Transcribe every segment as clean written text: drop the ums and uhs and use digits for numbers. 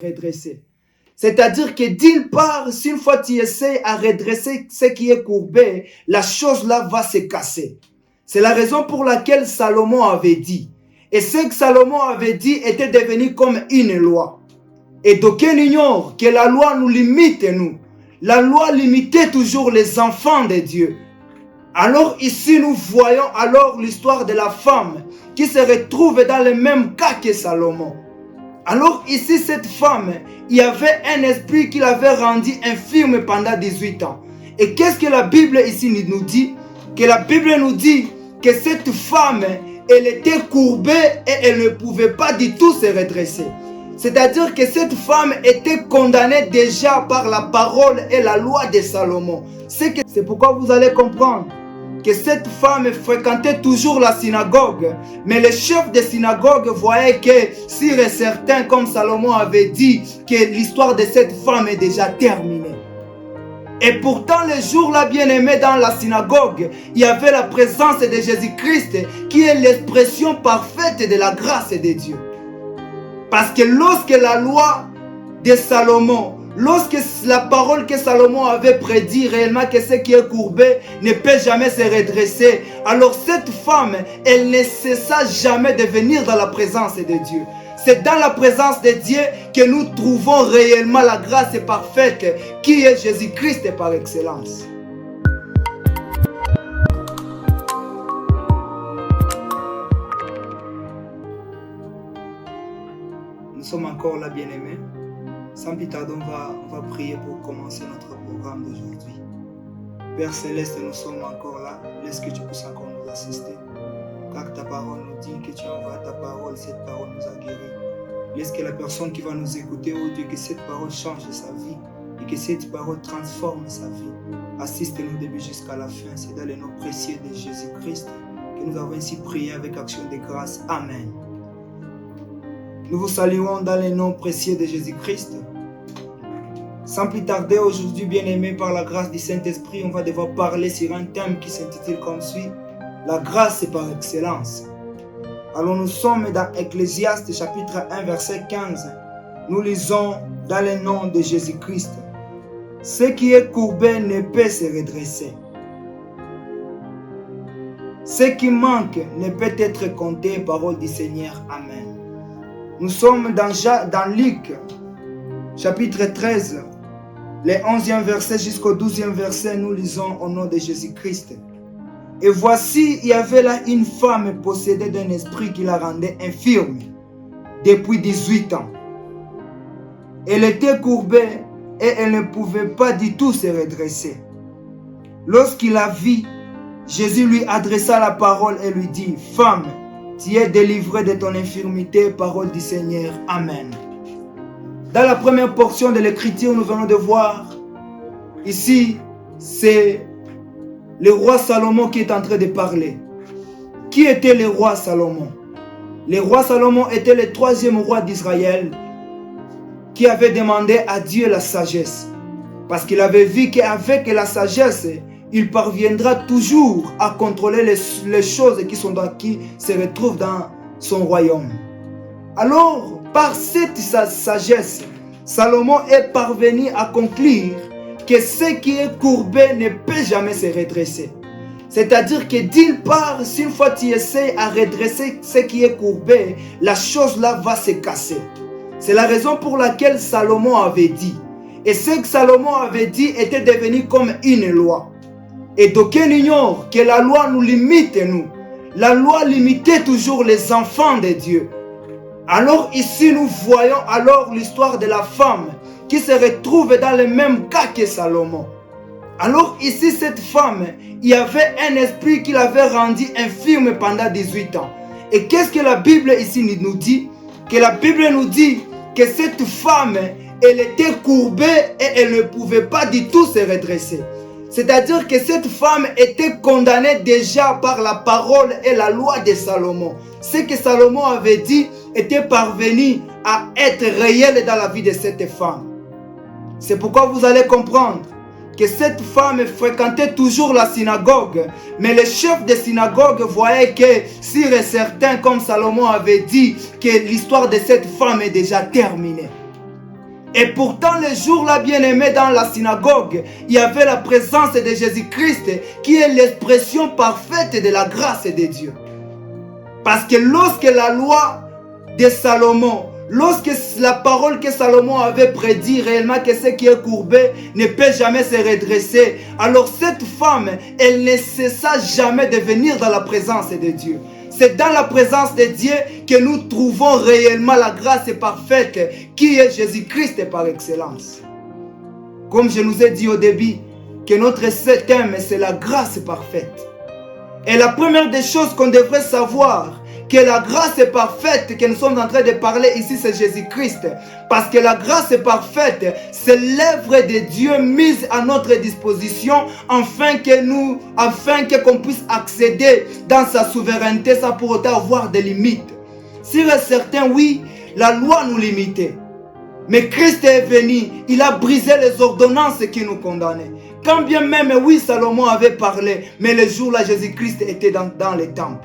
redresser. C'est-à-dire que d'une part, si une fois tu essaies à redresser ce qui est courbé, la chose là va se casser. C'est la raison pour laquelle Salomon avait dit. Et ce que Salomon avait dit était devenu comme une loi. Et d'aucuns ignorent que la loi nous limite, nous. La loi limitait toujours les enfants de Dieu. Alors ici, nous voyons alors l'histoire de la femme qui se retrouve dans le même cas que Salomon. Alors ici, cette femme, il y avait un esprit qui l'avait rendue infirme pendant 18 ans. Et qu'est-ce que la Bible ici nous dit? Que la Bible nous dit que cette femme, elle était courbée et elle ne pouvait pas du tout se redresser. C'est-à-dire que cette femme était condamnée déjà par la parole et la loi de Salomon. C'est pourquoi vous allez comprendre que cette femme fréquentait toujours la synagogue. Mais le chef de synagogue voyait que, sûr et certain, comme Salomon avait dit, que l'histoire de cette femme est déjà terminée. Et pourtant, le jour-là, bien-aimé, dans la synagogue, il y avait la présence de Jésus-Christ, qui est l'expression parfaite de la grâce de Dieu. Parce que lorsque la loi de Salomon, lorsque la parole que Salomon avait prédit réellement que ce qui est courbé ne peut jamais se redresser, alors cette femme, elle ne cessa jamais de venir dans la présence de Dieu. C'est dans la présence de Dieu que nous trouvons réellement la grâce parfaite qui est Jésus-Christ par excellence. Nous sommes encore là, bien-aimés. Sans plus tarder, on va prier pour commencer notre programme d'aujourd'hui. Père Céleste, nous sommes encore là. Laisse que tu puisses encore nous assister. Car ta parole nous dit que tu envoies ta parole, cette parole nous a guéris. Laisse que la personne qui va nous écouter, oh Dieu, que cette parole change sa vie et que cette parole transforme sa vie. Assiste-nous début jusqu'à la fin. C'est dans le nom précieux de Jésus-Christ que nous avons ainsi prié avec action de grâce. Amen. Nous vous saluons dans le nom précieux de Jésus-Christ. Sans plus tarder, aujourd'hui, bien-aimés, par la grâce du Saint-Esprit, on va devoir parler sur un thème qui s'intitule comme suit: la grâce par excellence. Alors nous sommes dans Ecclésiaste chapitre 1 verset 15. Nous lisons dans le nom de Jésus-Christ: ce qui est courbé ne peut se redresser. Ce qui manque ne peut être compté, parole du Seigneur. Amen. Nous sommes dans Luc chapitre 13, le 11e verset jusqu'au 12e verset. Nous lisons au nom de Jésus-Christ. Et voici, il y avait là une femme possédée d'un esprit qui la rendait infirme depuis 18 ans. Elle était courbée et elle ne pouvait pas du tout se redresser. Lorsqu'il la vit, Jésus lui adressa la parole et lui dit: femme, tu es délivrée de ton infirmité, parole du Seigneur. Amen. Dans la première portion de l'écriture, nous venons de voir, ici, c'est le roi Salomon qui est en train de parler. Qui était le roi Salomon? Le roi Salomon était le 3e roi d'Israël qui avait demandé à Dieu la sagesse. Parce qu'il avait vu qu'avec la sagesse, il parviendra toujours à contrôler les choses qui se retrouvent dans son royaume. Alors, par cette sagesse, Salomon est parvenu à conclure que ce qui est courbé ne peut jamais se redresser. C'est-à-dire que d'une part, si une fois tu essaies à redresser ce qui est courbé, la chose là va se casser. C'est la raison pour laquelle Salomon avait dit. Et ce que Salomon avait dit était devenu comme une loi. Et d'aucuns ignorent que la loi nous limite, nous. La loi limitait toujours les enfants de Dieu. Alors ici, nous voyons alors l'histoire de la femme qui se retrouve dans le même cas que Salomon. Alors ici, cette femme, il y avait un esprit qui l'avait rendue infirme pendant 18 ans. Et qu'est-ce que la Bible ici nous dit? Que la Bible nous dit que cette femme, elle était courbée et elle ne pouvait pas du tout se redresser. C'est-à-dire que cette femme était condamnée déjà par la parole et la loi de Salomon. Ce que Salomon avait dit était parvenu à être réel dans la vie de cette femme. C'est pourquoi vous allez comprendre que cette femme fréquentait toujours la synagogue. Mais le chef de synagogue voyait que, sûr et certain, comme Salomon avait dit, que l'histoire de cette femme est déjà terminée. Et pourtant, le jour-là, bien-aimé, dans la synagogue, il y avait la présence de Jésus-Christ, qui est l'expression parfaite de la grâce de Dieu. Parce que lorsque la loi de Salomon, lorsque la parole que Salomon avait prédit réellement que ce qui est courbé ne peut jamais se redresser, alors cette femme, elle ne cessa jamais de venir dans la présence de Dieu. C'est dans la présence de Dieu que nous trouvons réellement la grâce parfaite qui est Jésus-Christ par excellence. Comme je nous ai dit au début, que notre thème c'est la grâce parfaite. Et la première des choses qu'on devrait savoir, que la grâce parfaite que nous sommes en train de parler ici, c'est Jésus-Christ. Parce que la grâce parfaite, c'est l'œuvre de Dieu mise à notre disposition afin qu'on puisse accéder dans sa souveraineté sans pour autant avoir des limites. Sur certains, oui, la loi nous limitait. Mais Christ est venu, il a brisé les ordonnances qui nous condamnaient. Quand bien même, oui, Salomon avait parlé, mais le jour-là, Jésus-Christ était dans les temples.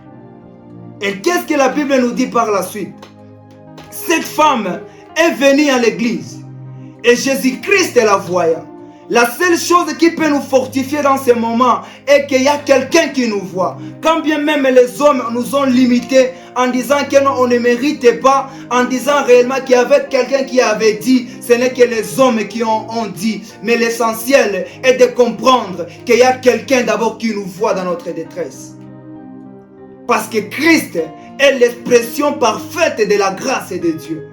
Et qu'est-ce que la Bible nous dit par la suite? Cette femme est venue à l'église et Jésus-Christ la voyant. La seule chose qui peut nous fortifier dans ce moment est qu'il y a quelqu'un qui nous voit. Quand bien même les hommes nous ont limités en disant qu'on ne méritait pas, en disant réellement qu'il y avait quelqu'un qui avait dit, ce n'est que les hommes qui ont dit. Mais l'essentiel est de comprendre qu'il y a quelqu'un d'abord qui nous voit dans notre détresse. Parce que Christ est l'expression parfaite de la grâce de Dieu.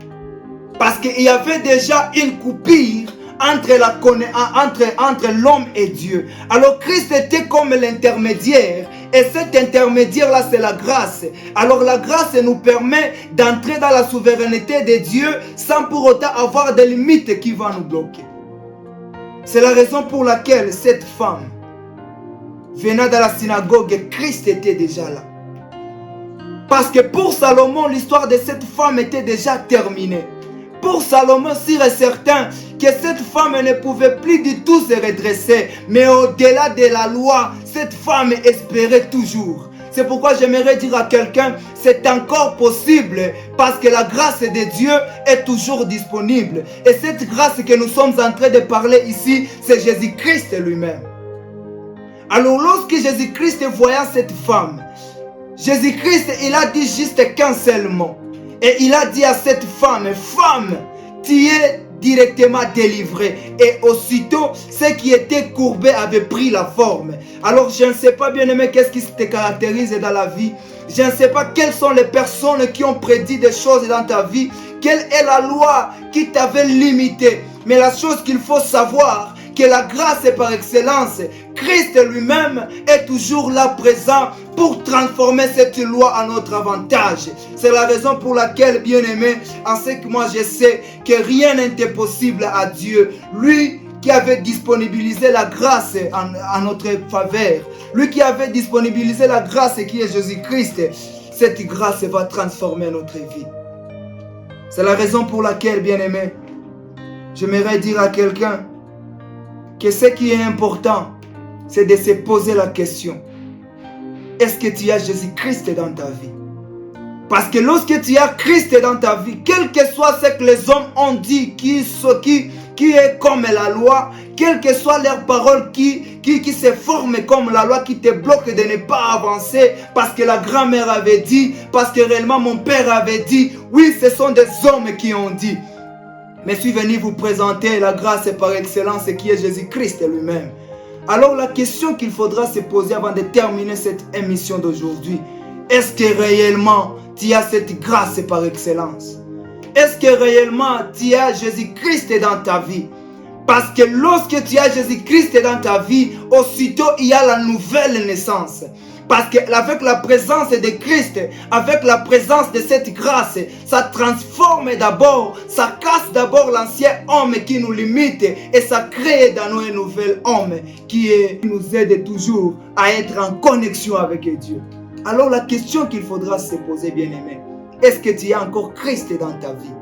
Parce qu'il y avait déjà une coupure entre l'homme et Dieu. Alors Christ était comme l'intermédiaire. Et cet intermédiaire-là, c'est la grâce. Alors la grâce nous permet d'entrer dans la souveraineté de Dieu sans pour autant avoir des limites qui vont nous bloquer. C'est la raison pour laquelle cette femme venant dans la synagogue, Christ était déjà là. Parce que pour Salomon, l'histoire de cette femme était déjà terminée. Pour Salomon, sûr et certain que cette femme ne pouvait plus du tout se redresser. Mais au-delà de la loi, cette femme espérait toujours. C'est pourquoi j'aimerais dire à quelqu'un, c'est encore possible parce que la grâce de Dieu est toujours disponible. Et cette grâce que nous sommes en train de parler ici, c'est Jésus-Christ lui-même. Alors lorsque Jésus-Christ voyant cette femme, Jésus-Christ, il a dit juste qu'un seul mot. Et il a dit à cette femme, femme, tu es directement délivrée. Et aussitôt, ce qui était courbé avait pris la forme. Alors je ne sais pas, bien aimé, qu'est-ce qui te caractérise dans la vie. Je ne sais pas quelles sont les personnes qui ont prédit des choses dans ta vie. Quelle est la loi qui t'avait limité. Mais la chose qu'il faut savoir, que la grâce est par excellence. Christ lui-même est toujours là présent pour transformer cette loi à notre avantage. C'est la raison pour laquelle, bien aimé, en ce que moi je sais que rien n'était possible à Dieu. Lui qui avait disponibilisé la grâce en notre faveur. Lui qui avait disponibilisé la grâce qui est Jésus-Christ. Cette grâce va transformer notre vie. C'est la raison pour laquelle, bien aimé, j'aimerais dire à quelqu'un que ce qui est important, c'est de se poser la question. Est-ce que tu as Jésus-Christ dans ta vie? Parce que lorsque tu as Christ dans ta vie, quel que soit ce que les hommes ont dit, qui est comme la loi, quelle que soit leur parole qui se forme comme la loi, qui te bloque de ne pas avancer, parce que la grand-mère avait dit, parce que réellement mon père avait dit, oui, ce sont des hommes qui ont dit. Mais je suis venu vous présenter la grâce par excellence qui est Jésus-Christ lui-même. Alors la question qu'il faudra se poser avant de terminer cette émission d'aujourd'hui, est-ce que réellement tu as cette grâce par excellence? Est-ce que réellement tu as Jésus-Christ dans ta vie? Parce que lorsque tu as Jésus-Christ dans ta vie, aussitôt il y a la nouvelle naissance. Parce qu'avec la présence de Christ, avec la présence de cette grâce, ça transforme d'abord, ça casse d'abord l'ancien homme qui nous limite et ça crée dans nous un nouvel homme qui nous aide toujours à être en connexion avec Dieu. Alors la question qu'il faudra se poser, bien aimé, est-ce que tu as encore Christ dans ta vie?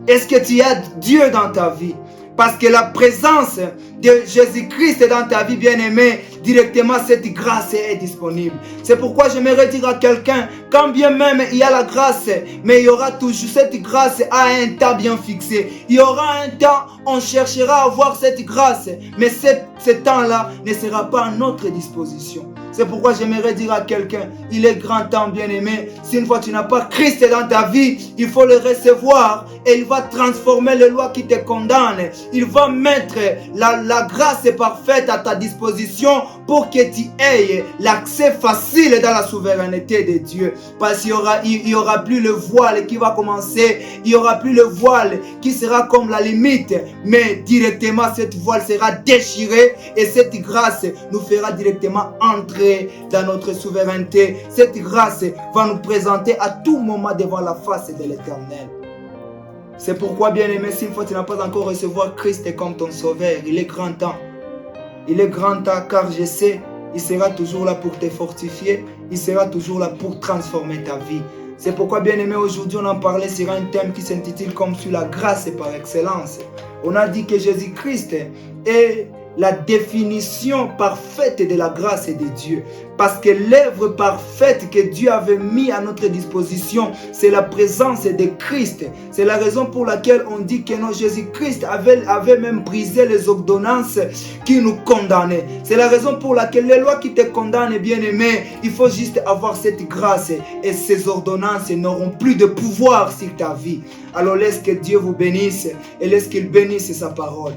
Est-ce que tu as Dieu dans ta vie? Parce que la présence de Jésus-Christ dans ta vie, bien-aimé, directement cette grâce est disponible. C'est pourquoi j'aimerais dire à quelqu'un, quand bien même il y a la grâce, mais il y aura toujours cette grâce à un temps bien fixé. Il y aura un temps, on cherchera à avoir cette grâce, mais ce temps-là ne sera pas à notre disposition. C'est pourquoi j'aimerais dire à quelqu'un, il est grand temps, bien-aimé, si une fois tu n'as pas Christ dans ta vie, il faut le recevoir et il va transformer les lois qui te condamnent. Il va mettre la grâce parfaite à ta disposition pour que tu aies l'accès facile dans la souveraineté de Dieu. Parce qu'il y aura plus le voile qui va commencer, il y aura plus le voile qui sera comme la limite, mais directement cette voile sera déchirée et cette grâce nous fera directement entrer dans notre souveraineté. Cette grâce va nous présenter à tout moment devant la face de l'Éternel. C'est pourquoi, bien-aimé, si une fois tu n'as pas encore recevoir Christ comme ton sauveur, il est grand temps. Il est grand temps, car je sais, il sera toujours là pour te fortifier, il sera toujours là pour transformer ta vie. C'est pourquoi, bien-aimé, aujourd'hui on en parlait sur un thème qui s'intitule comme sur la grâce par excellence. On a dit que Jésus-Christ est la définition parfaite de la grâce de Dieu. Parce que l'œuvre parfaite que Dieu avait mis à notre disposition, c'est la présence de Christ. C'est la raison pour laquelle on dit que Jésus-Christ avait même brisé les ordonnances qui nous condamnaient. C'est la raison pour laquelle les lois qui te condamnent, bien-aimé, il faut juste avoir cette grâce et ces ordonnances n'auront plus de pouvoir sur ta vie. Alors laisse que Dieu vous bénisse et laisse qu'il bénisse sa parole.